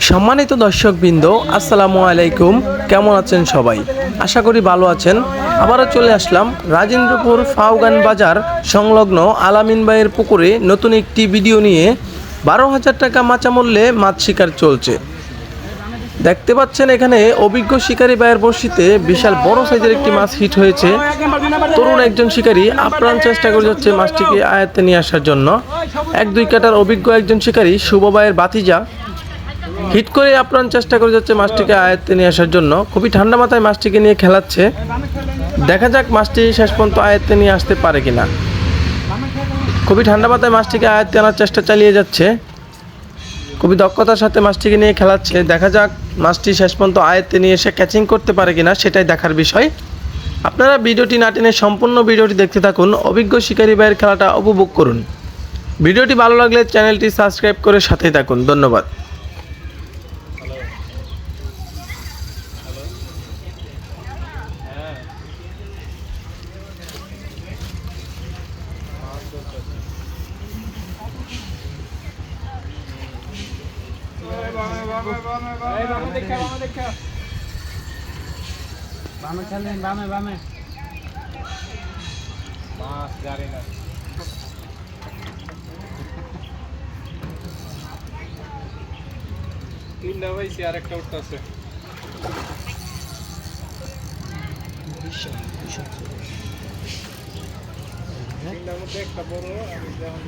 সম্মানিত দর্শকবৃন্দ, আসসালামু আলাইকুম। কেমন আছেন সবাই? আশা করি ভালো আছেন। আবারও চলে আসলাম রাজেন্দ্রপুর ফাউগান বাজার সংলগ্ন আলামিন ভাইয়ের পুকুরে নতুন একটি ভিডিও নিয়ে। 12,000 টাকা মাচা মূল্যে মাছ শিকার চলছে। দেখতে পাচ্ছেন এখানে অভিজ্ঞ শিকারী ভাইয়ের বড়শিতে বিশাল বড় সাইজের একটি মাছ হিট হয়েছে। তরুণ একজন শিকারী আপ্রাণ চেষ্টা করে যাচ্ছে মাছটিকে আয়ত্তে নিয়ে আসার জন্য। 1-2 কাটার অভিজ্ঞ একজন শিকারী শুভ ভাইয়ের বাতিজা হিট করে আপ্রাণ চেষ্টা করে যাচ্ছে মাছটিকে আয়ত্তে নিয়ে আসার জন্য। খুবই ঠান্ডা মাথায় মাছটিকে নিয়ে খেলাচ্ছে। দেখা যাক মাছটি শেষ পর্যন্ত আয়ত্তে নিয়ে আসতে পারে কিনা। খুবই ঠান্ডা মাথায় মাছটিকে আয়ত্তে আনার চেষ্টা চালিয়ে যাচ্ছে। খুবই দক্ষতার সাথে মাছটিকে নিয়ে খেলাচ্ছে। দেখা যাক মাছটি শেষ পর্যন্ত আয়ত্তে নিয়ে এসে ক্যাচিং করতে পারে কিনা, সেটাই দেখার বিষয়। আপনারা ভিডিওটি না টেনে সম্পূর্ণ ভিডিওটি দেখতে থাকুন। অভিজ্ঞ শিকারী ভাইয়ের খেলাটা উপভোগ করুন। ভিডিওটি ভালো লাগলে চ্যানেলটি সাবস্ক্রাইব করে সাথেই থাকুন। ধন্যবাদ। মাছ জানি না তিনটা হয়েছে আর একটা উঠতেছে। তিনটার মধ্যে একটা বড় আমি যখন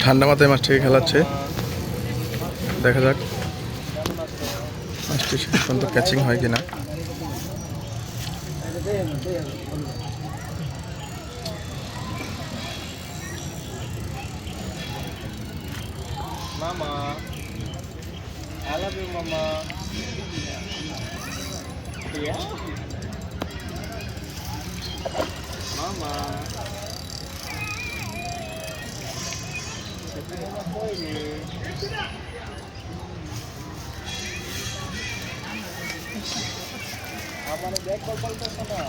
ঠান্ডা মাথায় মাছটিকে খেলাচ্ছে। দেখা যাক মাছটি শেষ পর্যন্ত ক্যাচিং হয় কিনা। মামা I love you mama. Yeah. Mama. আমার ব্যাগ কল বলতেছ না।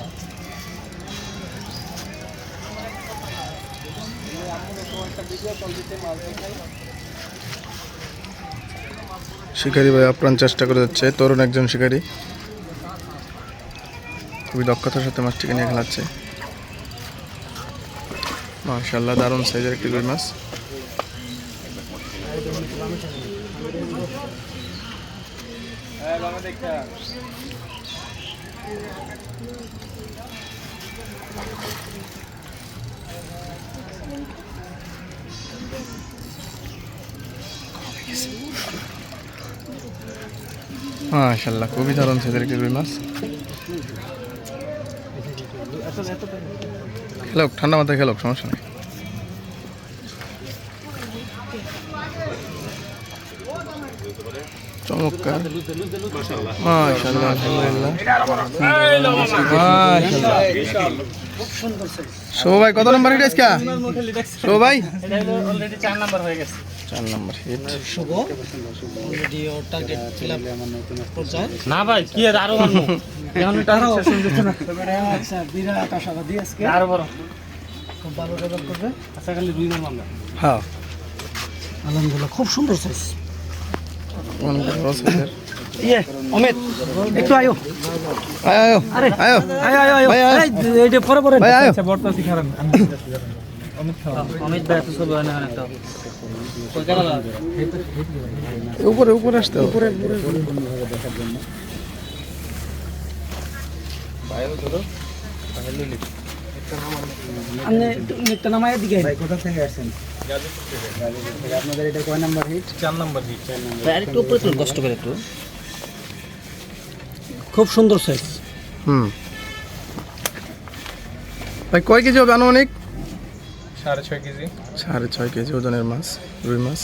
আমি তো একটা ভিডিও কল দিতে মাল দেখাই। শিকারী ভাই আপ্রাণ চেষ্টা করে যাচ্ছে। তরুণ একজন শিকারী খুবই দক্ষতার সাথে মাছটিকে নিয়ে খেলাচ্ছে। মাশাআল্লাহ, দারুণ সাইজের একটি রুই মাছ। মাশাআল্লাহ, খুবই দারুণ সাইজের একটি রুই মাছ। খেলোক, ঠান্ডা মাথায় খেলোক, সমস্যা নেই। চমৎকার, মাশাআল্লাহ, আলহামদুলিল্লাহ, মাশাআল্লাহ। শো ভাই কত নম্বর হিট আজকে? শো ভাই অলরেডি 4 নাম্বার হয়ে গেছে। 4 নম্বর হিট। শুভ অলরেডি ওর টার্গেট ছিল পর্যায়ে। না ভাই কি আরো মারমু এখন টার্গেট শেষ হয়ে যাচ্ছে না। আচ্ছা বিরাট আশাবাদী আজকে আরো বড় খুব ভালো রেজাল্ট করবে। আচ্ছা খালি 2 মারলাম না। হ্যাঁ, আলহামদুলিল্লাহ খুব সুন্দর সাইজ। ইয়ে অমিত একটু আয়ো আয়ো আরে আয়ো আয়ো আয়ো আয়ো ভাই, আয়ো। এই যে পরে পরে ভাই আয়ো। আচ্ছা বর্তমানে খারাপ অমিত ভাই তো সব হয় না তো কই কারা উপরে উপরে আসতে হবে। উপরে আপনি একটা নামায় দিকে ভাই কোথা থেকে আসছেন? আপনাদের এটা কয় নাম্বার হিট? 4 number hit. ভাই একটু উপরে তুল, কষ্ট করে একটু। খুব সুন্দর সাইজ। ভাই কয় কেজি হবে আনুমানিক? 6.5 কেজি। 6.5 কেজি ওজনের মাছ, রুই মাছ।